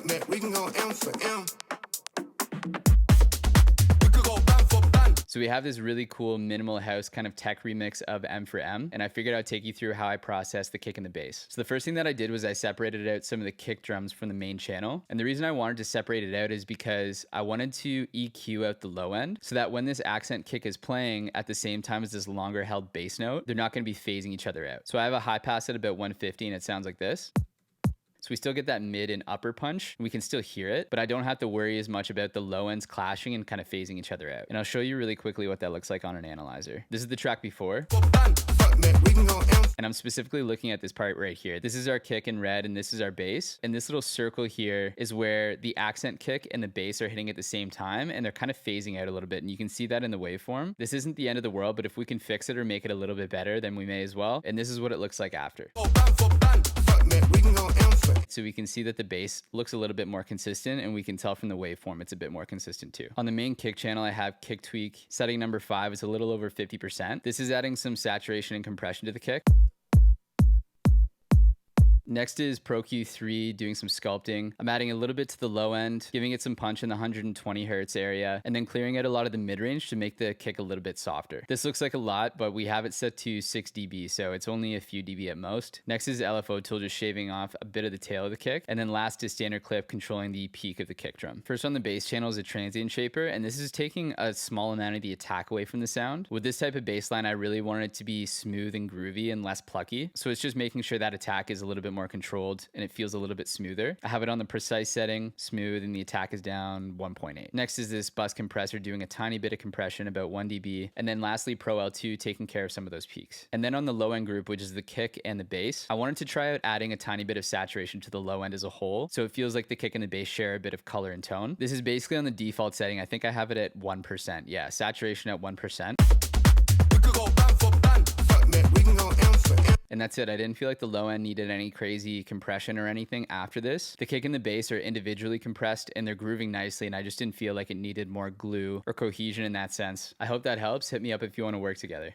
Fuck that, we can go M for M. So we have this really cool minimal house kind of tech remix of M for M, and I figured I'd take you through how I process the kick and the bass. So the first thing that I did was I separated out some of the kick drums from the main channel. And the reason I wanted to separate it out is because I wanted to EQ out the low end so that when this accent kick is playing at the same time as this longer held bass note, they're not going to be phasing each other out. So I have a high pass at about 150 and it sounds like this. So we still get that mid and upper punch. We can still hear it, but I don't have to worry as much about the low ends clashing and kind of phasing each other out. And I'll show you really quickly what that looks like on an analyzer. This is the track before. And I'm specifically looking at this part right here. This is our kick in red and this is our bass. And this little circle here is where the accent kick and the bass are hitting at the same time and they're kind of phasing out a little bit. And you can see that in the waveform. This isn't the end of the world, but if we can fix it or make it a little bit better, then we may as well. And this is what it looks like after. So we can see that the bass looks a little bit more consistent and we can tell from the waveform it's a bit more consistent too. On the main kick channel, I have kick tweak setting number 5 is a little over 50%. This is adding some saturation and compression to the kick. Next is Pro Q3 doing some sculpting. I'm adding a little bit to the low end, giving it some punch in the 120 hertz area, and then clearing out a lot of the mid-range to make the kick a little bit softer. This looks like a lot, but we have it set to 6 dB, so it's only a few dB at most. Next is LFO tool, just shaving off a bit of the tail of the kick. And then last is standard clip, controlling the peak of the kick drum. First on the bass channel is a transient shaper, and this is taking a small amount of the attack away from the sound. With this type of bass line, I really wanted it to be smooth and groovy and less plucky. So it's just making sure that attack is a little bit more controlled and it feels a little bit smoother. I have it on the precise setting, smooth, and the attack is down 1.8. Next is this bus compressor doing a tiny bit of compression, about 1 dB. And then lastly, Pro L2 taking care of some of those peaks. And then on the low end group, which is the kick and the bass, I wanted to try out adding a tiny bit of saturation to the low end as a whole. So it feels like the kick and the bass share a bit of color and tone. This is basically on the default setting. I think I have it at 1%. Yeah, saturation at 1%. And that's it. I didn't feel like the low end needed any crazy compression or anything after this. The kick and the bass are individually compressed and they're grooving nicely, and I just didn't feel like it needed more glue or cohesion in that sense. I hope that helps. Hit me up if you want to work together.